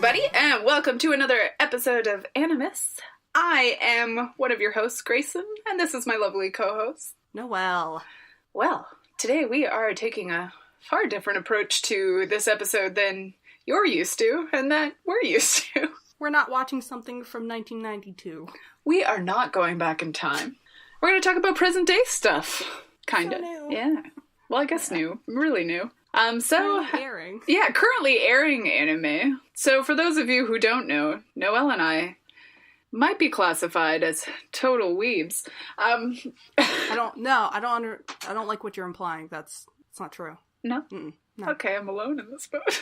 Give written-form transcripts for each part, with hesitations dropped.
everybody, and welcome to another episode of AniMiss. I am one of your hosts, Grayson, and this is my lovely co-host, Noelle. Well, today we are taking a far different approach to this episode than you're used to, and that we're used to. We're not watching something from 1992. We are not going back in time. We're going to talk about present day stuff. Kind of. So new. Yeah. Well, I guess new. Really new. Currently airing. Yeah, currently airing anime. So for those of you who don't know, Noelle and I might be classified as total weebs. I don't like what you're implying. It's not true. No? No. Okay, I'm alone in this boat.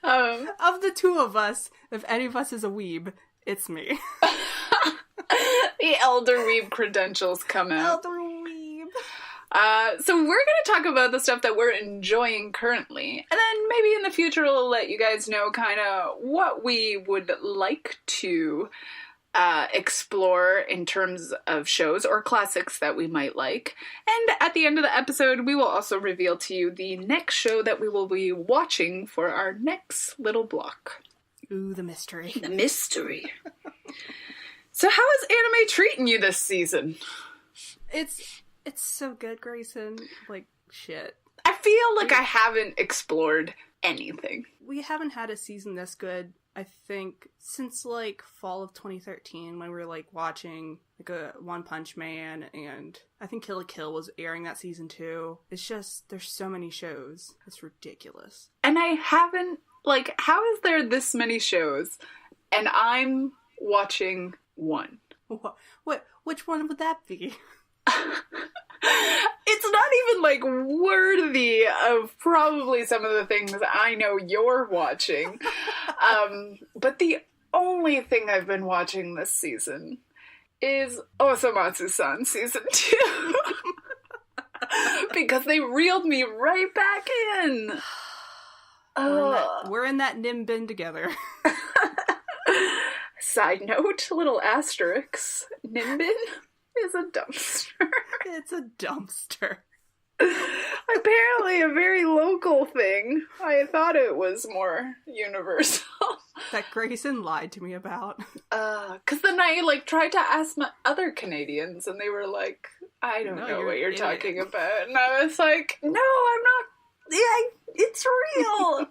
Of the two of us, if any of us is a weeb, it's me. The elder weeb credentials come out. Elder weeb. So we're going to talk about the stuff that we're enjoying currently, and then maybe in the future we'll let you guys know kind of what we would like to explore in terms of shows or classics that we might like. And at the end of the episode, we will also reveal to you the next show that we will be watching for our next little block. Ooh, the mystery. The mystery. So how is anime treating you this season? It's so good, Grayson. Like, shit. I feel like I haven't explored anything. We haven't had a season this good, I think, since, like, fall of 2013, when we were, like, watching, like, a One Punch Man, and I think Kill la Kill was airing that season, too. It's just, there's so many shows. It's ridiculous. And I haven't, like, how is there this many shows, and I'm watching one? What? Which one would that be? It's not even, like, worthy of probably some of the things I know you're watching. But the only thing I've been watching this season is Osomatsu-san Season 2. Because they reeled me right back in. We're in that Nimbin together. Side note, little asterisk, Nimbin is a dumpster. It's a dumpster. Apparently a very local thing. I thought it was more universal. That Grayson lied to me about. Because then I, like, tried to ask my other Canadians, and they were like, I don't know what you're talking about. And I was like, no, I'm not. Yeah, it's real.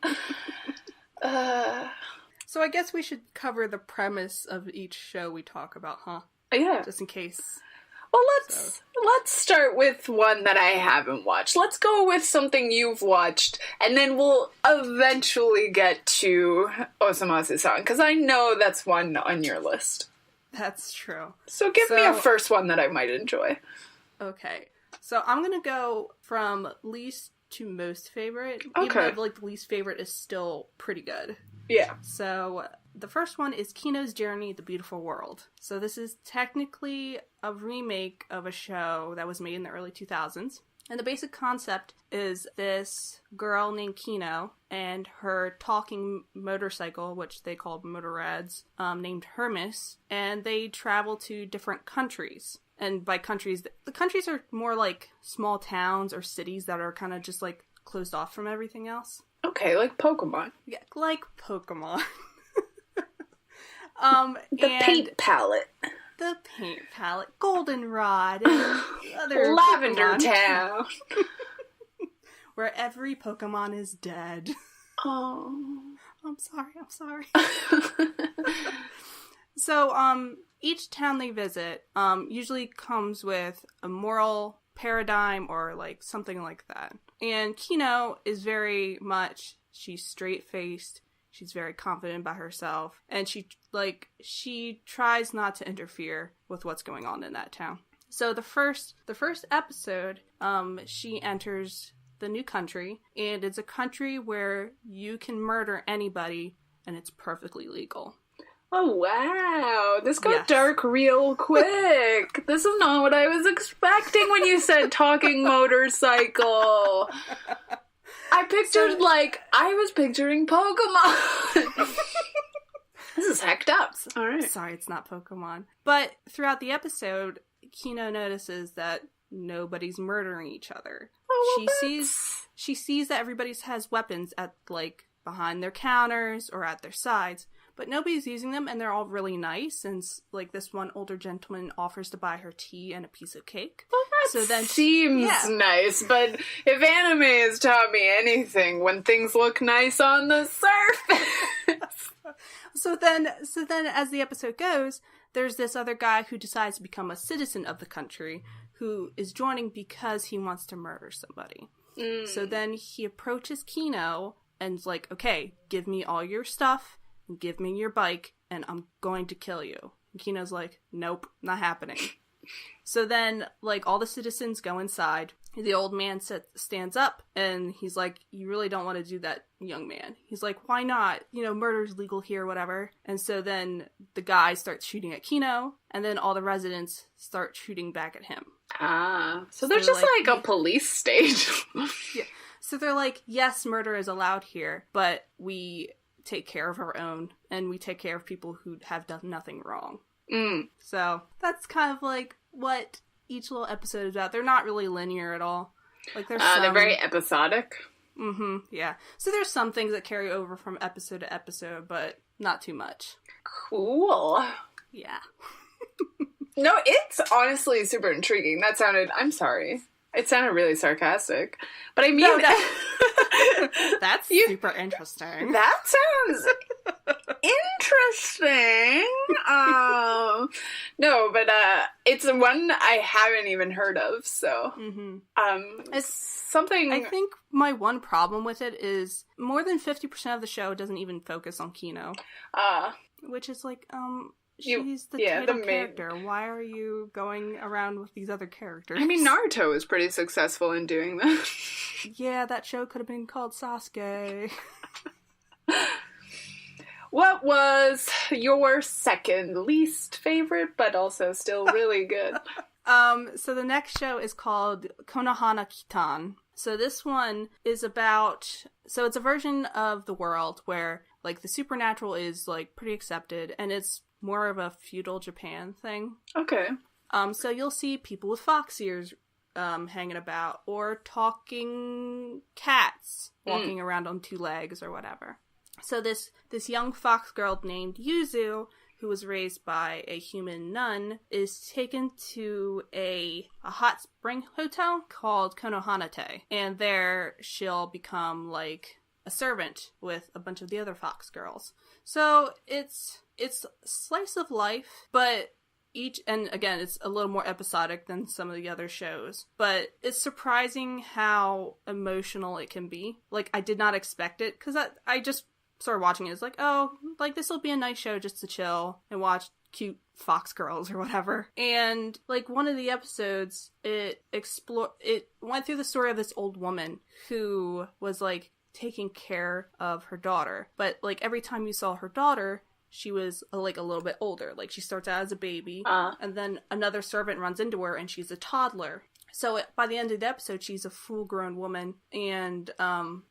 So I guess we should cover the premise of each show we talk about, huh? Yeah. Just in case. Well, let's start with one that I haven't watched. Let's go with something you've watched, and then we'll eventually get to Osomatsu-san, because I know that's one on your list. That's true. So give me a first one that I might enjoy. Okay. So I'm going to go from least to most favorite. Okay. Even though, like, the least favorite is still pretty good. Yeah. So the first one is Kino's Journey, The Beautiful World. So this is technically a remake of a show that was made in the early 2000s. And the basic concept is this girl named Kino and her talking motorcycle, which they call motorrads, named Hermes. And they travel to different countries. And by countries, the countries are more like small towns or cities that are kind of just like closed off from everything else. Okay, like Pokemon. Yeah, like Pokemon. The paint palette. The paint palette. Goldenrod. And other Lavender Pokemon. Town. Where every Pokemon is dead. Oh. I'm sorry. So, each town they visit, usually comes with a moral paradigm or, like, something like that. And Kino is very much, she's straight-faced, she's very confident about herself, and she tries not to interfere with what's going on in that town. So the first episode, she enters the new country, and it's a country where you can murder anybody, and it's perfectly legal. Oh, wow. This got dark real quick. This is not what I was expecting when you said talking motorcycle. I was picturing Pokemon. This is hecked up. All right. Sorry, it's not Pokemon. But throughout the episode, Kino notices that nobody's murdering each other. Oh, she sees that everybody has weapons at, like, behind their counters or at their sides. But nobody's using them, and they're all really nice. And like this one older gentleman offers to buy her tea and a piece of cake. Well, that so then seems nice, but if anime has taught me anything, when things look nice on the surface. So then, as the episode goes, there's this other guy who decides to become a citizen of the country, who is joining because he wants to murder somebody. So then he approaches Kino and's like, okay, give me all your stuff. Give me your bike, and I'm going to kill you. And Kino's like, nope, not happening. So then, like, all the citizens go inside. The old man stands up, and he's like, you really don't want to do that, young man. He's like, why not? You know, murder's legal here, whatever. And so then the guy starts shooting at Kino, and then all the residents start shooting back at him. So there's just like a police state. Yeah. So they're like, yes, murder is allowed here, but we take care of our own, and we take care of people who have done nothing wrong. So that's kind of like what each little episode is about. They're not really linear at all. Like there's they're very episodic. Yeah. So there's some things that carry over from episode to episode, but not too much. Cool. Yeah. No, it's honestly super intriguing. I'm sorry. It sounded really sarcastic. But I mean... That's super interesting. That sounds interesting. No, but it's one I haven't even heard of, so... It's something... I think my one problem with it is more than 50% of the show doesn't even focus on Kino. Which is like, she's the title character. Why are you going around with these other characters? I mean, Naruto is pretty successful in doing that. Yeah, that show could have been called Sasuke. What was your second least favorite, but also still really good? So the next show is called Konohana Kitan. So this one is about... So it's a version of the world where, like, the supernatural is, like, pretty accepted, and it's more of a feudal Japan thing. Okay. So you'll see people with fox ears hanging about, or talking cats walking around on two legs or whatever. So this young fox girl named Yuzu, who was raised by a human nun, is taken to a hot spring hotel called Konohanate. And there she'll become, like, a servant with a bunch of the other fox girls. So it's slice of life, but and again, it's a little more episodic than some of the other shows, but it's surprising how emotional it can be. Like, I did not expect it, because I just started watching it. It's like, oh, like, this will be a nice show just to chill and watch cute fox girls or whatever. And, like, one of the episodes, it went through the story of this old woman who was, like, taking care of her daughter. But, like, every time you saw her daughter, she was, like, a little bit older. Like, she starts out as a baby, and then another servant runs into her, and she's a toddler. So by the end of the episode, she's a full-grown woman, and,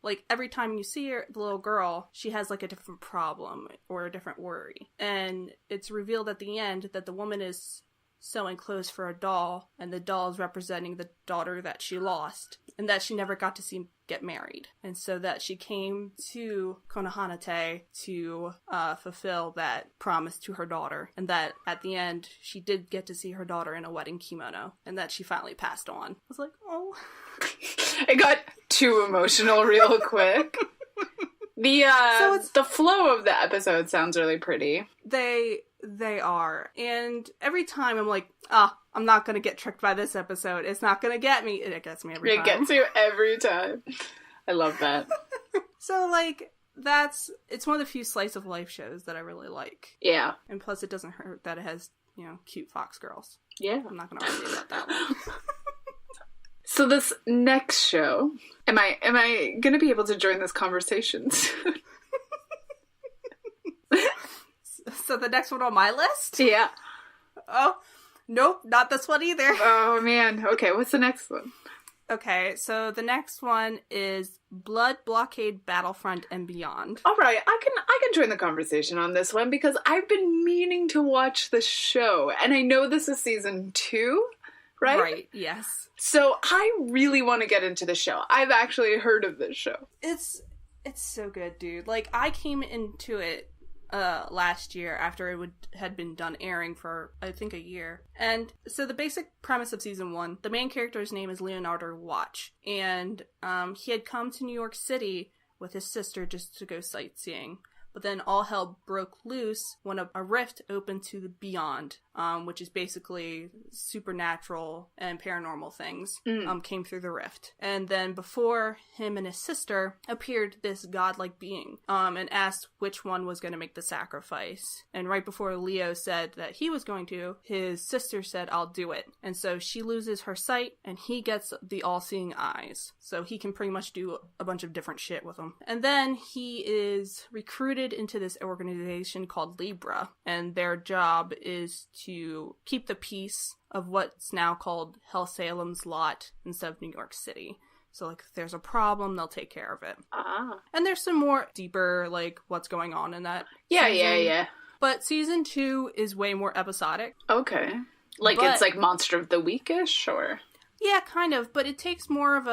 like, every time you see her, the little girl, she has, like, a different problem or a different worry. And it's revealed at the end that the woman is sewing clothes for a doll, and the doll is representing the daughter that she lost, and that she never got to see get married. And so that she came to Konohanate to fulfill that promise to her daughter, and that at the end, she did get to see her daughter in a wedding kimono, and that she finally passed on. I was like, oh. It got too emotional real quick. The flow of the episode sounds really pretty. They are. And every time I'm like, I'm not going to get tricked by this episode. It's not going to get me. It gets me every time. It gets you every time. I love that. So, like, it's one of the few slice of life shows that I really like. Yeah. And plus it doesn't hurt that it has, cute fox girls. Yeah. I'm not going to argue about that one. So this next show, am I going to be able to join this conversation soon? So the next one on my list? Yeah. Oh, nope, not this one either. Oh, man. Okay, what's the next one? Okay, so the next one is Blood Blockade Battlefront and Beyond. All right, I can join the conversation on this one because I've been meaning to watch the show, and I know this is season 2, right? Right, yes. So I really want to get into the show. I've actually heard of this show. It's It's so good, dude. Like, I came into it last year after it had been done airing for, I think, a year. And so the basic premise of season 1, the main character's name is Leonardo Watch. And he had come to New York City with his sister just to go sightseeing. But then all hell broke loose when a rift opened to the beyond, which is basically supernatural and paranormal things, came through the rift. And then before him and his sister appeared this godlike being, and asked which one was going to make the sacrifice. And right before Leo said that he was going to, his sister said, I'll do it. And so she loses her sight, and he gets the all-seeing eyes. So he can pretty much do a bunch of different shit with them. And then he is recruited into this organization called Libra, and their job is to keep the peace of what's now called Hell Salem's Lot instead of New York City. So, like, if there's a problem, they'll take care of it. And there's some more deeper, like, what's going on in that season. Yeah. But season 2 is way more episodic. Okay. Like, it's like Monster of the Week-ish, or? Yeah, kind of, but it takes more of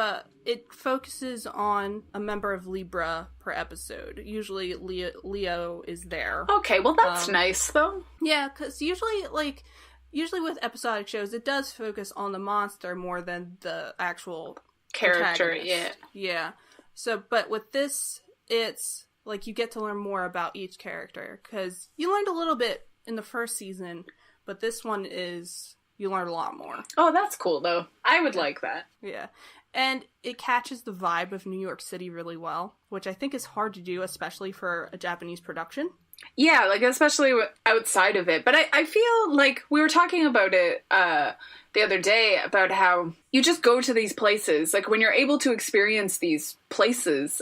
it focuses on a member of Libra per episode. Usually Leo is there. Okay, well that's nice, though. Yeah, because usually with episodic shows, it does focus on the monster more than the actual character, protagonist. Yeah. So, but with this, it's, like, you get to learn more about each character, because you learned a little bit in the first season, but this one is... You learn a lot more. Oh, that's cool, though. I would like that. Yeah. And it catches the vibe of New York City really well, which I think is hard to do, especially for a Japanese production. Yeah, like, especially outside of it. But I feel like we were talking about it the other day, about how you just go to these places. Like, when you're able to experience these places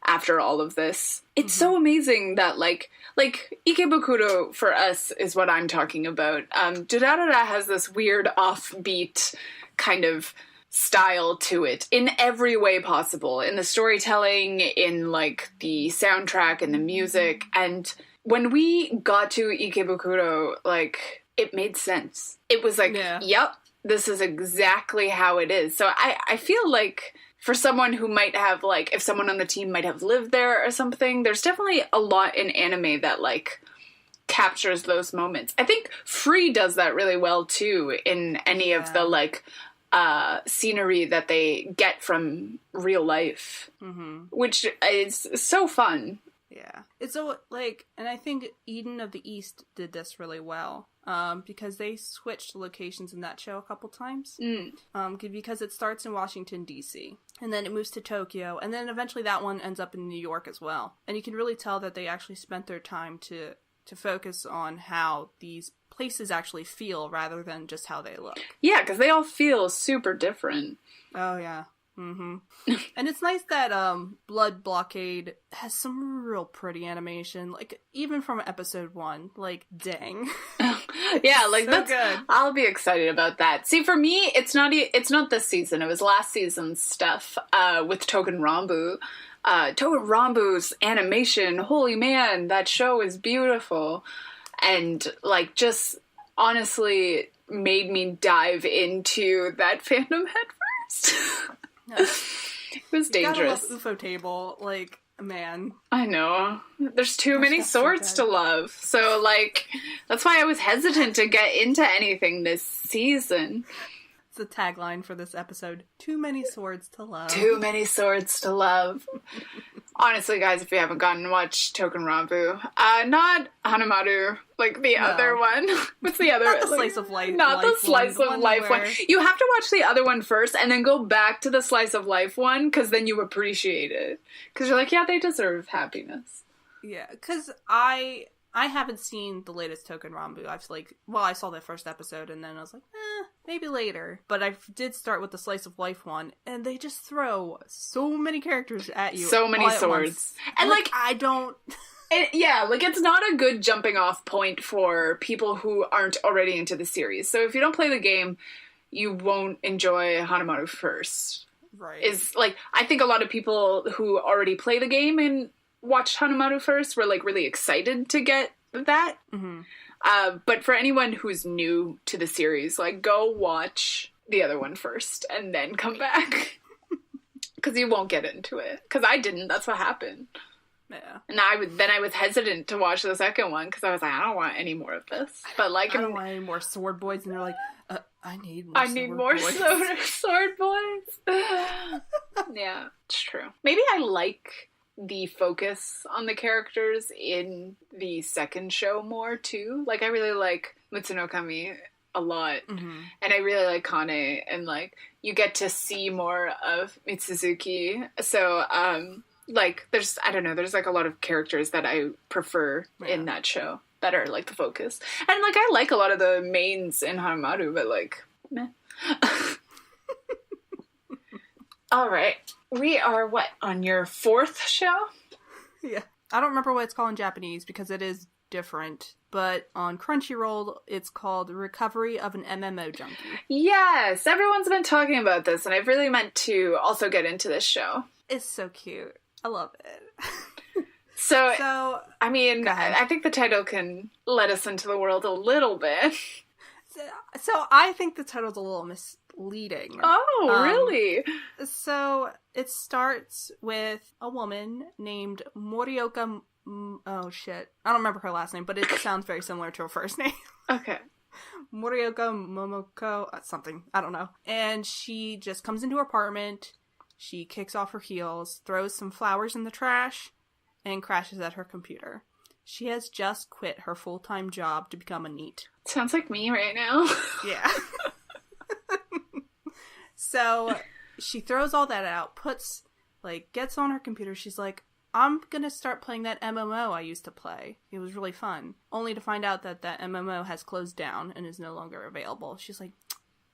after all of this, it's so amazing that, like Ikebukuro for us is what I'm talking about. Durarara has this weird offbeat kind of style to it in every way possible, in the storytelling, in, like, the soundtrack and the music. And when we got to Ikebukuro, like, it made sense. It was like, Yep, this is exactly how it is. So I feel like for someone who might have, like, if someone on the team might have lived there or something, there's definitely a lot in anime that, like, captures those moments. I think Free does that really well, too, in any of the, like, scenery that they get from real life, which is so fun. Yeah. It's so, like, and I think Eden of the East did this really well. Because they switched locations in that show a couple times. Because it starts in Washington, D.C., and then it moves to Tokyo, and then eventually that one ends up in New York as well. And you can really tell that they actually spent their time to focus on how these places actually feel rather than just how they look. Yeah, because they all feel super different. Oh, yeah. And it's nice that Blood Blockade has some real pretty animation, like, even from episode 1. Like, dang. Yeah, like, so that's good. I'll be excited about that. See, for me, it's not this season. It was last season's stuff with Token Rambu. Token Rambu's animation, holy man, that show is beautiful. And, like, just honestly made me dive into that fandom head first. It was dangerous. You gotta love UFO Table, like, man. I know. There's too many swords to love. So, like, that's why I was hesitant to get into anything this season. It's the tagline for this episode. Too many swords to love. Too many swords to love. Honestly, guys, if you haven't gotten to watch Token Rambu, not Hanamaru, like the other one. What's the other? Not the slice of life. Not the slice of life one. You have to watch the other one first, and then go back to the slice of life one, because then you appreciate it. Because you're like, yeah, they deserve happiness. Yeah, because I haven't seen the latest Token Rambu. I saw the first episode, and then I was like, maybe later. But I did start with the slice of life one, and they just throw so many characters at you. So many swords. And, like, I don't... It's not a good jumping off point for people who aren't already into the series. So if you don't play the game, you won't enjoy Hanamaru first. Right. I think a lot of people who already play the game and watched Hanamaru first were, like, really excited to get that. But for anyone who's new to the series, like, go watch the other one first and then come back. because you won't get into it. Because I didn't. That's what happened. Yeah. And I was hesitant to watch the second one because I was like, I don't want any more of this. But like, I don't want any more sword boys, and they're like, I need more. Sword boys. Yeah, it's true. Maybe I like the focus on the characters in the second show more too. Like, I really like Mitsunokami a lot, and I really like Kane, and like you get to see more of Mitsuzuki. So like there's like a lot of characters that I prefer in that show that are like the focus, and like I like a lot of the mains in Hanamaru, but like meh. All right, we are on your fourth show? Yeah, I don't remember what it's called in Japanese because it is different, but on Crunchyroll it's called Recovery of an MMO Junkie. Yes, everyone's been talking about this, and I've really meant to also get into this show. It's so cute. I love it. So I mean, I think the title can let us into the world a little bit. So I think the title's a little misleading. Oh, really? So it starts with a woman named Morioka. Oh shit, I don't remember her last name, but it sounds very similar to her first name. Okay. Morioka Momoko, something, I don't know. And she just comes into her apartment, she kicks off her heels, throws some flowers in the trash, and crashes at her computer. She has just quit her full-time job to become a NEET. Sounds like me right now. Yeah. So she throws all that out, gets on her computer, she's like, I'm gonna start playing that MMO I used to play. It was really fun. Only to find out that that MMO has closed down and is no longer available. She's like,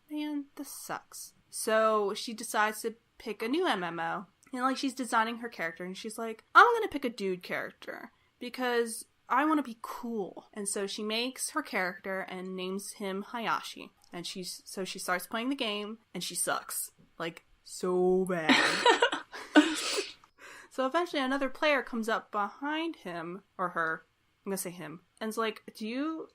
man, this sucks. So she decides to pick a new MMO. And like, she's designing her character and she's like, I'm gonna pick a dude character because I want to be cool. And so she makes her character and names him Hayashi. And she starts playing the game and she sucks. Like, so bad. So eventually another player comes up behind him, or her, I'm gonna say him, and is like, do you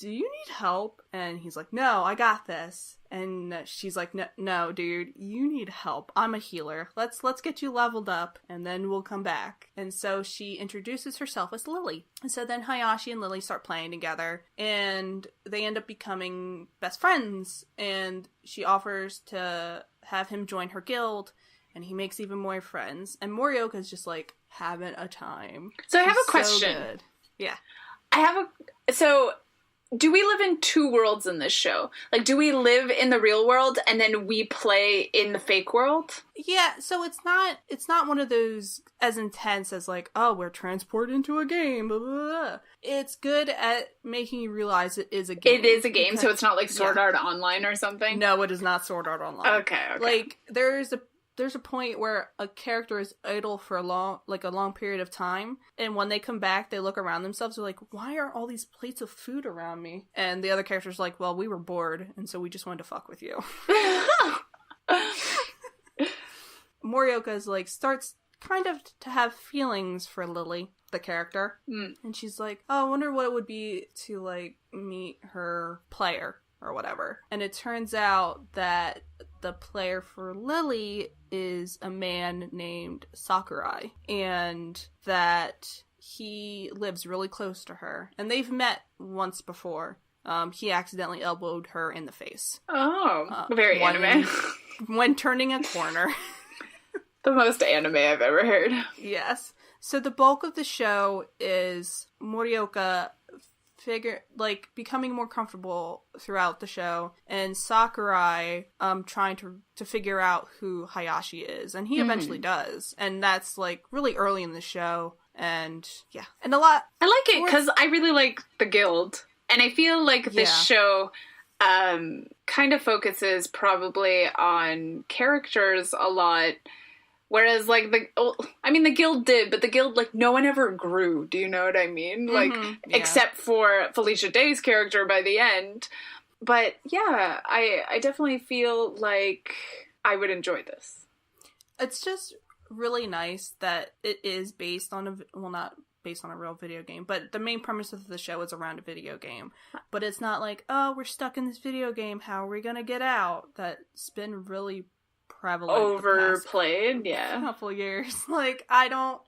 need help? And he's like, no, I got this. And she's like, no, dude, you need help. I'm a healer. Let's get you leveled up, and then we'll come back. And so she introduces herself as Lily. And so then Hayashi and Lily start playing together, and they end up becoming best friends, and she offers to have him join her guild, and he makes even more friends. And Morioka's just, like, having a time. So I have a question. So good. Yeah. So, do we live in two worlds in this show? Like, do we live in the real world and then we play in the fake world? Yeah, so it's not one of those as intense as, like, oh, we're transported into a game, blah, blah, blah. It's good at making you realize it is a game. It is a game, so it's not like Sword Art Online or something? No, it is not Sword Art Online. Okay. Like, there's a point where a character is idle for a long period of time, and when they come back, they look around themselves, they're like, why are all these plates of food around me? And the other character's like, well, we were bored, and so we just wanted to fuck with you. Morioka is like, starts kind of to have feelings for Lily, the character, and she's like, oh, I wonder what it would be to, like, meet her player, or whatever. And it turns out that the player for Lily is a man named Sakurai, and that he lives really close to her. And they've met once before. He accidentally elbowed her in the face. Oh, very anime. When turning a corner. The most anime I've ever heard. Yes. So the bulk of the show is Morioka becoming more comfortable throughout the show, and Sakurai trying to figure out who Hayashi is, and he eventually does, and that's like really early in the show, and yeah, and a lot. I like it because I really like the guild, and I feel like this show kind of focuses probably on characters a lot. Whereas, like, the guild did, but the guild, like, no one ever grew. Do you know what I mean? Like, except for Felicia Day's character by the end. But, yeah, I definitely feel like I would enjoy this. It's just really nice that it is based on not based on a real video game, but the main premise of the show is around a video game. But it's not like, oh, we're stuck in this video game, how are we gonna get out? That's been really prevalent overplayed. the past couple years. Like, I don't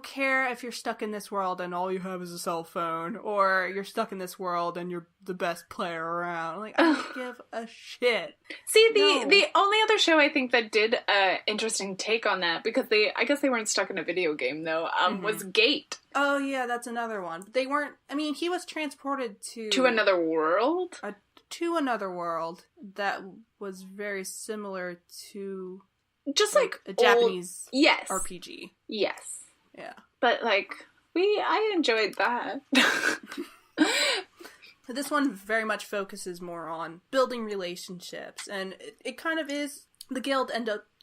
care if you're stuck in this world and all you have is a cell phone, or you're stuck in this world and you're the best player around. Like, I don't give a shit. See, the only other show I think that did an interesting take on that, because I guess they weren't stuck in a video game though, was Gate. Oh yeah, that's another one. But they weren't. I mean, he was transported to another world. To another world that was very similar to just like a Japanese yes RPG. Yes. Yeah. But like I enjoyed that. This one very much focuses more on building relationships, and it kind of is. The guild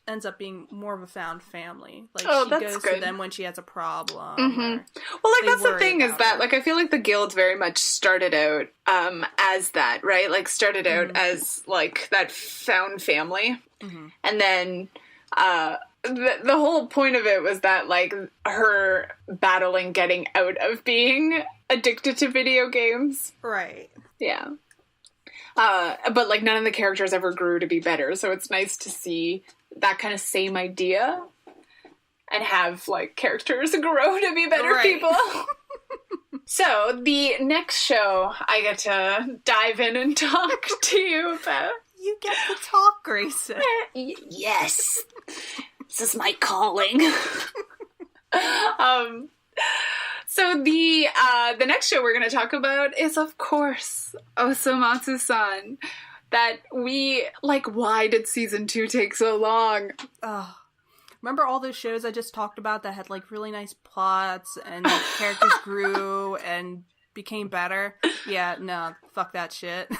ends up being more of a found family. Like, she goes to them when she has a problem. Mm-hmm. Well, like, that's the thing is that, like, I feel like the guild very much started out as that, right? Like, started out as, like, that found family. Mm-hmm. And then the whole point of it was that, like, her battling getting out of being addicted to video games. Right. Yeah. But, like, none of the characters ever grew to be better, so it's nice to see that kind of same idea and have, like, characters grow to be better people. So, the next show I get to dive in and talk to you about. You get to talk, Grayson. Yes. This is my calling. So the next show we're going to talk about is, of course, Osomatsu-san. That why did season 2 take so long? Remember all those shows I just talked about that had, like, really nice plots and characters grew and became better? Yeah, no, fuck that shit.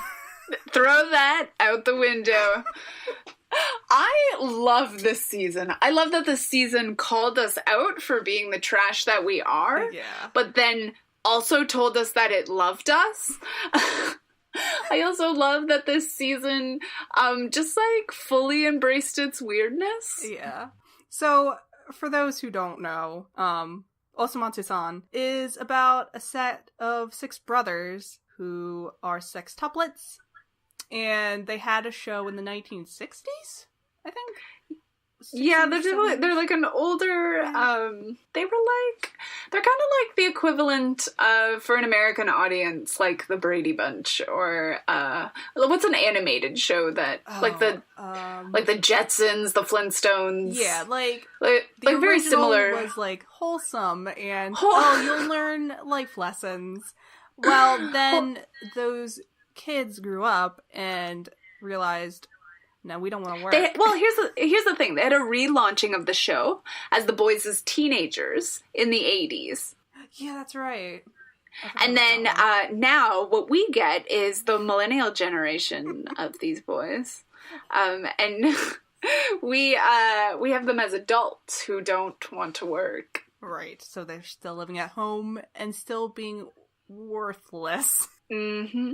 Throw that out the window. I love this season. I love that this season called us out for being the trash that we are, but then also told us that it loved us. I also love that this season just, like, fully embraced its weirdness. Yeah. So, for those who don't know, Osomatsu-san is about a set of 6 brothers who are sextuplets, and they had a show in the 1960s, I think. Yeah, they're like an older, they're kind of like the equivalent for an American audience, like the Brady Bunch, or, what's an animated show that, like the Jetsons, the Flintstones. Yeah, like very similar. Was, like, wholesome, and, you'll learn life lessons. Well, then those kids grew up and realized, no, we don't want to work. Here's the thing. They had a relaunching of the show as the boys as teenagers in the 80s. Yeah, that's right. And then now what we get is the millennial generation of these boys. And we have them as adults who don't want to work. Right. So they're still living at home and still being worthless. Mm-hmm.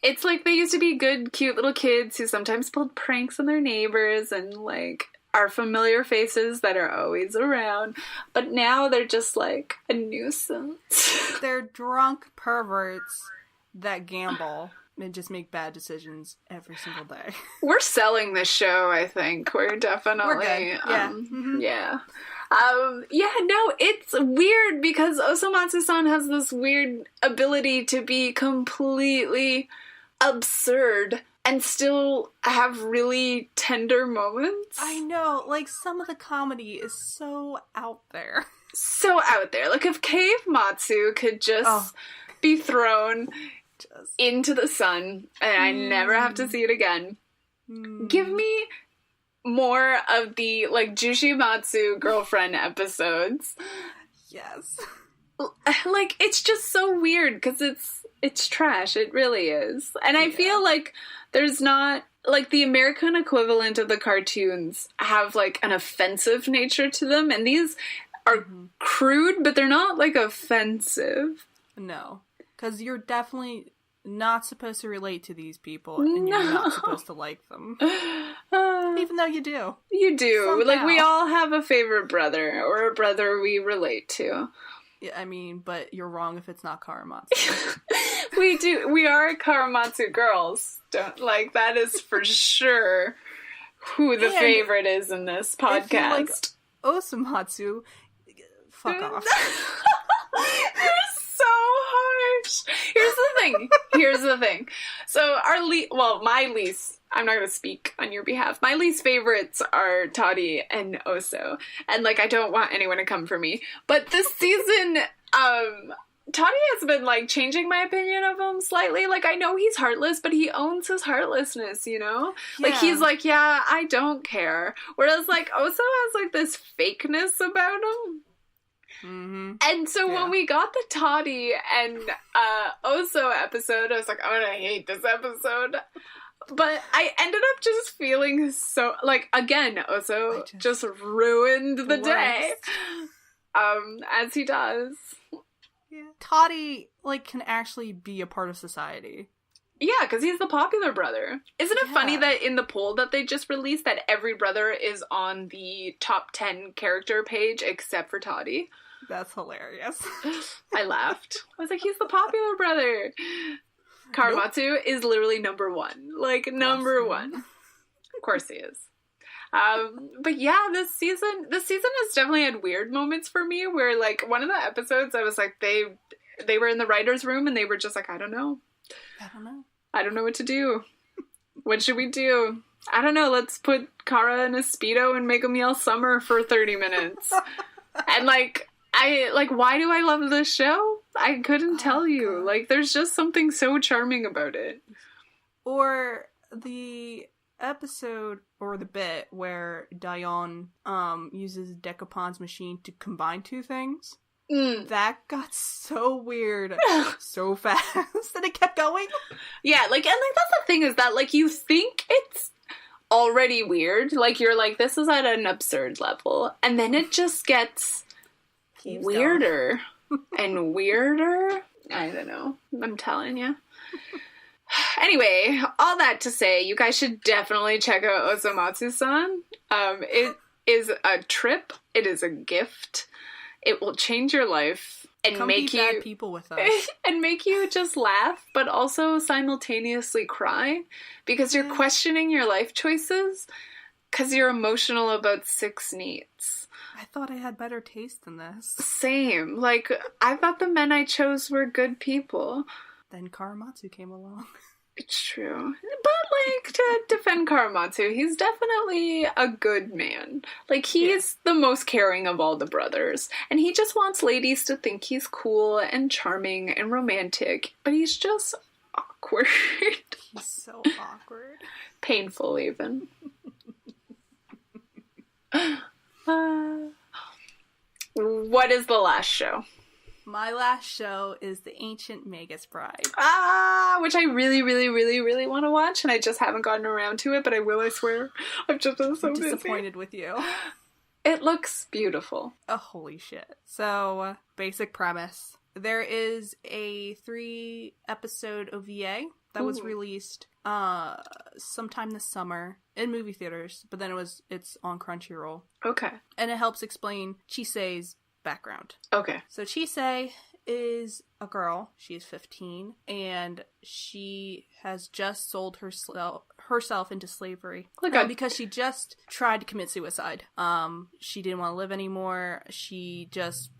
It's like they used to be good, cute little kids who sometimes pulled pranks on their neighbors and, like, are familiar faces that are always around. But now they're just, like, a nuisance. They're drunk perverts that gamble and just make bad decisions every single day. We're selling this show, I think. We're definitely... We're good. Yeah. No, it's weird because Osomatsu-san has this weird ability to be completely absurd and still have really tender moments. I know, like, some of the comedy is so out there. So out there. Like, if Cave Matsu could just be thrown into the sun and I never have to see it again. Give me more of the, like, Jushimatsu girlfriend episodes. Yes. Like, it's just so weird because it's trash. It really is. And I feel like there's not, like, the American equivalent of the cartoons have, like, an offensive nature to them, and these are crude, but they're not, like, offensive. No. Because you're definitely not supposed to relate to these people, and you're not supposed to like them. Even though you do. You do. Somehow. Like, we all have a favorite brother, or a brother we relate to. Yeah, I mean, but you're wrong if it's not Karamatsu. We do. We are Karamatsu girls. Don't, like, that is for sure who the favorite is in this podcast. If you like osomatsu, fuck off. You're so harsh. Here's the thing. So my least, I'm not going to speak on your behalf. My least favorites are Toddy and Oso. And, like, I don't want anyone to come for me. But this season, Toddy has been, like, changing my opinion of him slightly. Like, I know he's heartless, but he owns his heartlessness, you know? Yeah. Like, he's like, yeah, I don't care. Whereas, like, Oso has, like, this fakeness about him. Mm-hmm. And so when we got the Toddy and Oso episode, I was like, I'm gonna hate this episode. But I ended up just feeling so, like, again, Oso just ruined the day. As he does. Yeah. Toddy, like, can actually be a part of society. Yeah, because he's the popular brother. Isn't it funny that in the poll that they just released that every brother is on the top 10 character page except for Toddy? That's hilarious. I laughed. I was like, he's the popular brother. Karamatsu is literally number one. Like, number one. Of course he is. But yeah, this season has definitely had weird moments for me where, like, one of the episodes I was like, they were in the writer's room and they were just like, I don't know what to do. What should we do? I don't know, let's put Kara in a Speedo and make him yell summer for 30 minutes. And, like, why do I love this show? I couldn't tell you. God. Like, there's just something so charming about it. Or the episode, or the bit, where Dayon uses Decapon's machine to combine two things. That got so weird so fast that it kept going. Yeah, like, and, like, that's the thing is that, like, you think it's already weird. Like, you're like, this is at an absurd level. And then it just gets weirder and weirder. I don't know. I'm telling you. Anyway, all that to say, you guys should definitely check out osomatsu-san. It is a trip. It is a gift. It will change your life and make you bad people with us and make you just laugh, but also simultaneously cry because you're questioning your life choices because you're emotional about 6 neats. I thought I had better taste than this. Same. Like, I thought the men I chose were good people. Then Karamatsu came along. It's true. But, like, to defend Karamatsu, he's definitely a good man. Like, he's the most caring of all the brothers. And he just wants ladies to think he's cool and charming and romantic. But he's just awkward. He's so awkward. Painful, even. What is the last show? My last show is The Ancient Magus Bride. Which I really, really, really, really want to watch, and I just haven't gotten around to it, but I will, I swear. I've just been so busy. Disappointed with you. It looks beautiful. Oh, holy shit. So, basic premise. There is a 3-episode OVA that was released sometime this summer in movie theaters, but then it's on Crunchyroll. Okay. And it helps explain Chisei's background. Okay. So Chisei is a girl. She is 15, and she has just sold herself into slavery because she just tried to commit suicide. She didn't want to live anymore.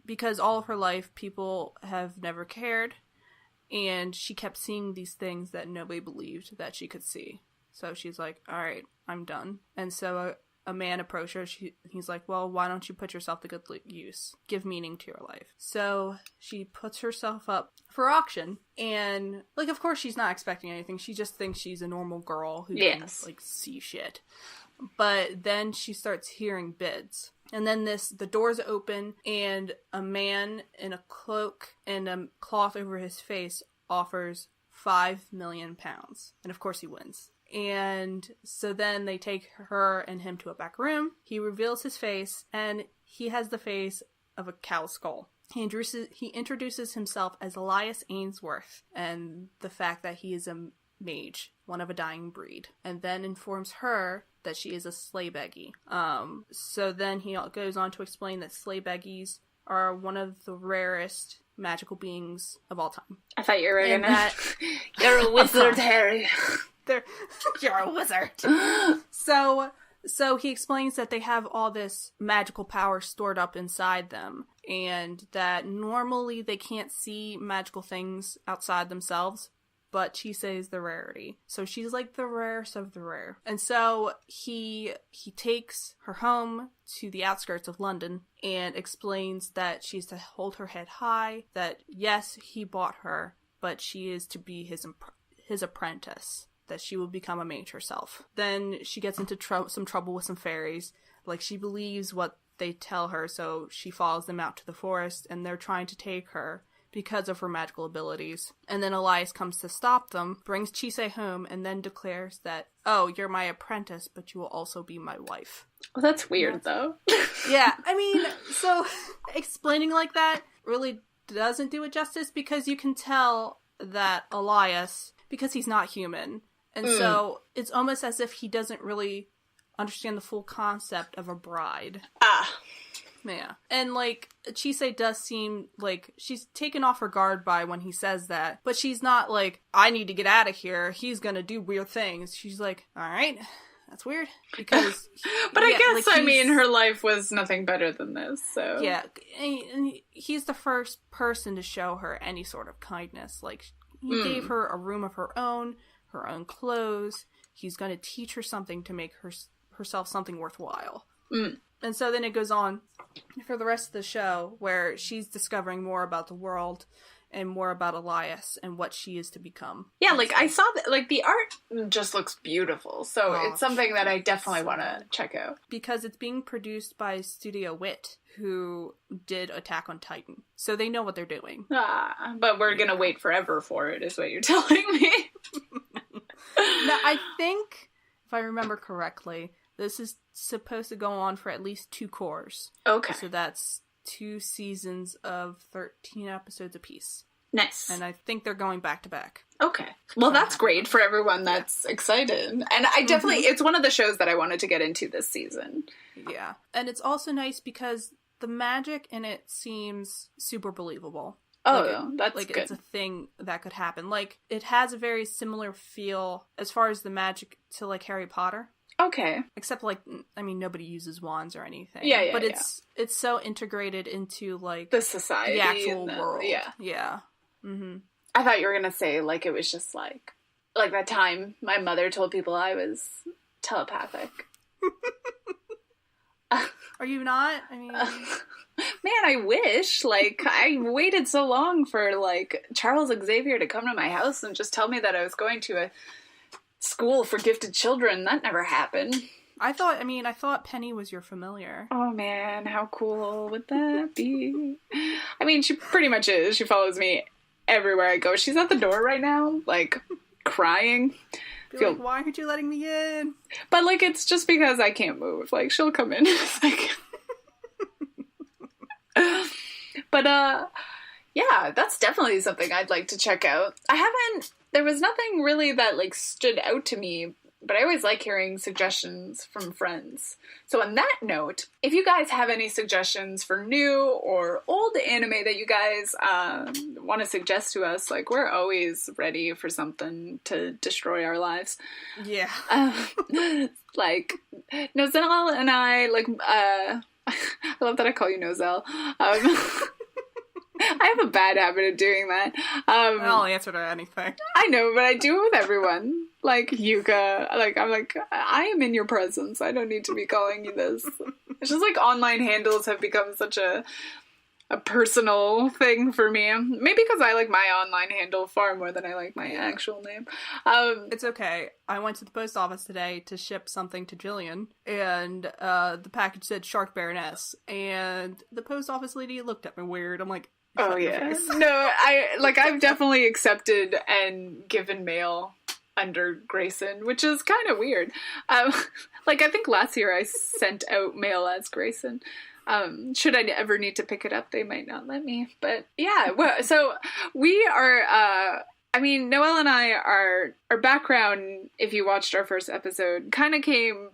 Because all of her life people have never cared, and she kept seeing these things that nobody believed that she could see. So she's like, all right, I'm done. And so a man approached her. He's like, well, why don't you put yourself to good use? Give meaning to your life. So she puts herself up for auction. And, like, of course she's not expecting anything. She just thinks she's a normal girl who can, like, see shit. But then she starts hearing bids. And then the doors open, and a man in a cloak and a cloth over his face offers £5 million. And, of course, he wins. And so then they take her and him to a back room. He reveals his face, and he has the face of a cow skull. He introduces himself as Elias Ainsworth, and the fact that he is a mage, one of a dying breed, and then informs her that she is a Slaybeggy. So then he goes on to explain that Slaybeggies are one of the rarest magical beings of all time. I thought you were gonna... You're a wizard, Harry. You're a wizard. So So he explains that they have all this magical power stored up inside them, and that normally they can't see magical things outside themselves, but Chisei is the rarity. So she's like the rarest of the rare. And so he takes her home to the outskirts of London and explains that she's to hold her head high, that yes, he bought her, but she is to be his apprentice, that she will become a mage herself. Then she gets into some trouble with some fairies. Like, she believes what they tell her, so she follows them out to the forest, and they're trying to take her because of her magical abilities. And then Elias comes to stop them, brings Chisei home, and then declares that, oh, you're my apprentice, but you will also be my wife. Well, that's weird, though. Yeah, I mean, so explaining like that really doesn't do it justice, because you can tell that Elias, because he's not human, and so it's almost as if he doesn't really understand the full concept of a bride. Yeah. And, like, Chisei does seem like she's taken off her guard by when he says that, but she's not like, I need to get out of here, he's gonna do weird things. She's like, alright, that's weird. Because... but I guess, like, I mean, her life was nothing better than this, so... Yeah, and he's the first person to show her any sort of kindness. Like, he gave her a room of her own clothes. He's going to teach her something to make herself something worthwhile. And so then it goes on for the rest of the show, where she's discovering more about the world and more about Elias and what she is to become. Yeah, like, I saw that, like, the art just looks beautiful, so it's something that I definitely want to check out. Because it's being produced by Studio Wit, who did Attack on Titan. So they know what they're doing. But we're gonna wait forever for it, is what you're telling me. No, I think, if I remember correctly, this is supposed to go on for at least 2 cours. Okay. So that's 2 seasons of 13 episodes apiece. Nice. And I think they're going back to back. Okay. Well, that's great for everyone that's excited. And I definitely, it's one of the shows that I wanted to get into this season. Yeah. And it's also nice because the magic in it seems super believable. Oh, that's like, good. It's a thing that could happen. Like, it has a very similar feel as far as the magic to, like, Harry Potter. Okay. Except, like, I mean, nobody uses wands or anything. Yeah, but it's so integrated into, like... the society. The actual world. Yeah. Yeah. Mm-hmm. I thought you were gonna say, like, it was just, like that time my mother told people I was telepathic. Are you not? I mean... Man, I wish. Like, I waited so long for, like, Charles Xavier to come to my house and just tell me that I was going to a school for gifted children. That never happened. I thought Penny was your familiar. Oh, man, how cool would that be? I mean, she pretty much is. She follows me everywhere I go. She's at the door right now, like, crying. Like, why aren't you letting me in? But, like, it's just because I can't move. Like, she'll come in in a second. But, yeah, that's definitely something I'd like to check out. There was nothing really that, like, stood out to me, but I always like hearing suggestions from friends. So on that note, if you guys have any suggestions for new or old anime that you guys want to suggest to us, like, we're always ready for something to destroy our lives. Yeah. Like, Nozel and I, like, I love that I call you Nozel. I have a bad habit of doing that. I'll answer to anything. I know, but I do it with everyone. Like, Yuka. Like, I'm like, I am in your presence. I don't need to be calling you this. It's just like online handles have become such a personal thing for me. Maybe because I like my online handle far more than I like my actual name. It's okay. I went to the post office today to ship something to Jillian, and the package said Shark Baroness, and the post office lady looked at me weird. I'm like, oh yeah. No, I've definitely accepted and given mail under Grayson, which is kind of weird. Like, I think last year I sent out mail as Grayson. Should I ever need to pick it up, they might not let me. But yeah, so we are, Noelle and I, our background, if you watched our first episode, kind of came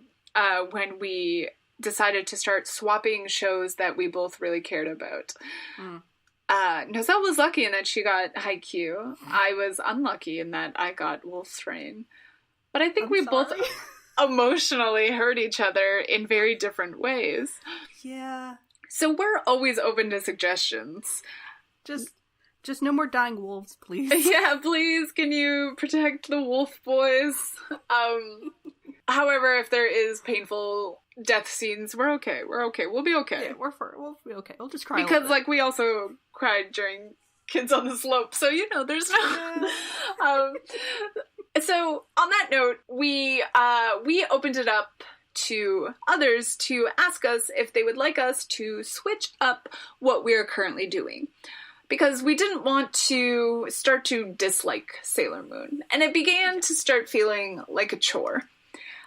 when we decided to start swapping shows that we both really cared about. Noelle was lucky in that she got Haikyuu. I was unlucky in that I got Wolf's Rain. But I think both... emotionally hurt each other in very different ways. Yeah. So we're always open to suggestions. Just no more dying wolves, please. Yeah, please, can you protect the wolf boys? However, if there is painful death scenes, we're okay. We'll be okay. Yeah, we'll be okay. We'll just cry because, like, we also cried during Kids on the Slope, so, you know, there's no... Yeah. So, on that note, we opened it up to others to ask us if they would like us to switch up what we are currently doing. Because we didn't want to start to dislike Sailor Moon. And it began to start feeling like a chore.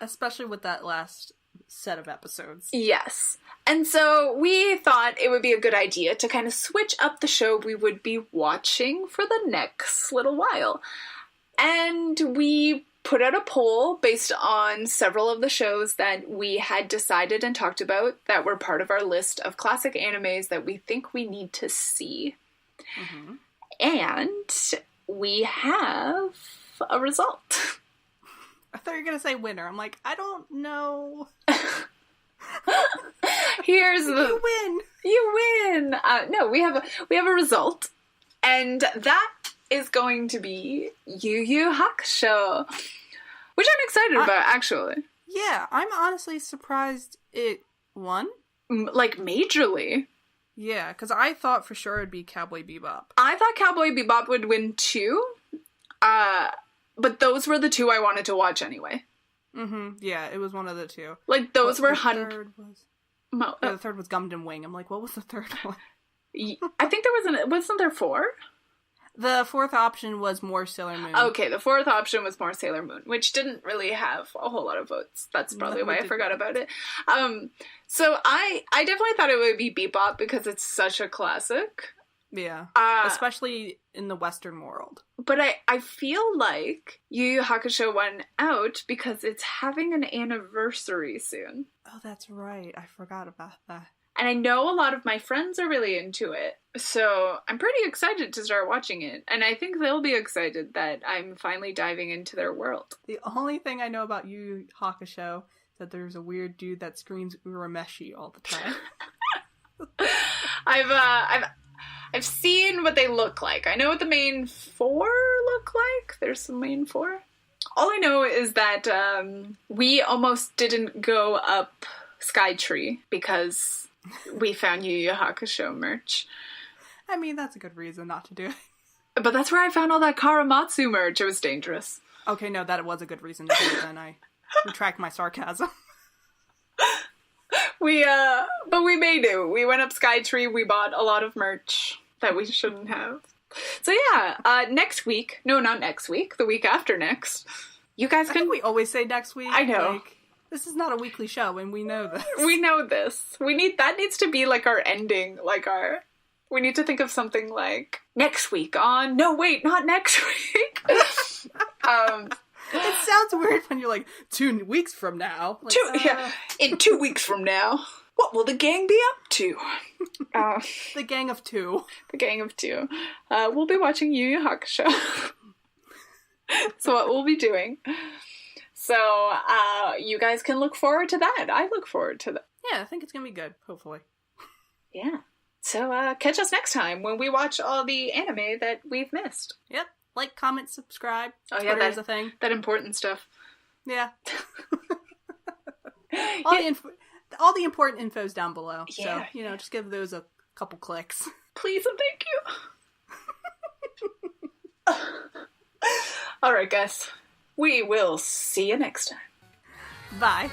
Especially with that last set of episodes. Yes. And so we thought it would be a good idea to kind of switch up the show we would be watching for the next little while. And we put out a poll based on several of the shows that we had decided and talked about that were part of our list of classic animes that we think we need to see. Mm-hmm. And we have a result. I thought you were going to say winner. I'm like, I don't know. You win. You win. No, we have a result. And that is going to be Yu Yu Hakusho. Which I'm excited about, actually. Yeah, I'm honestly surprised it won. Like, majorly. Yeah, because I thought for sure it'd be Cowboy Bebop. I thought Cowboy Bebop would win too. But those were the two I wanted to watch anyway. Mm-hmm. Yeah, it was one of the two. Like, those were... The third was... Yeah, the third was Gundam Wing. I'm like, what was the third one? I think wasn't there 4? The fourth option was more Sailor Moon. Okay, the fourth option was more Sailor Moon, which didn't really have a whole lot of votes. That's probably why I forgot about it. So I definitely thought it would be Bebop because it's such a classic. Yeah. Especially in the Western world. But I feel like Yu Yu Hakusho won out because it's having an anniversary soon. Oh, that's right. I forgot about that. And I know a lot of my friends are really into it, so I'm pretty excited to start watching it. And I think they'll be excited that I'm finally diving into their world. The only thing I know about Yu Yu Hakusho is that there's a weird dude that screams Urameshi all the time. I've seen what they look like. I know what the main 4 look like. There's some main 4. All I know is that we almost didn't go up Skytree because we found Yu Yu Hakusho merch. I mean, that's a good reason not to do it. But that's where I found all that Karamatsu merch. It was dangerous. Okay, no, that was a good reason to do it, then I retract my sarcasm. But we made it. We went up Skytree, we bought a lot of merch that we shouldn't have. So yeah, next week, no, not next week, the week after next, you guys can... I think we always say next week. I know. Like, this is not a weekly show, and we know this. We know this. That needs to be like our ending, we need to think of something like, next week on... No, wait, not next week. It sounds weird when you're like, 2 weeks from now. Like, Yeah, in 2 weeks from now. What will the gang be up to? The gang of 2. The gang of 2. We'll be watching Yu Yu Hakusho. So what we'll be doing. So you guys can look forward to that. I look forward to that. Yeah, I think it's going to be good, hopefully. Yeah. So catch us next time when we watch all the anime that we've missed. Yep. Like, comment, subscribe. Oh yeah, Twitter's a thing. That important stuff. Yeah. All the important info's down below. Yeah, so, just give those a couple clicks. Please and thank you. Alright, guys. We will see you next time. Bye.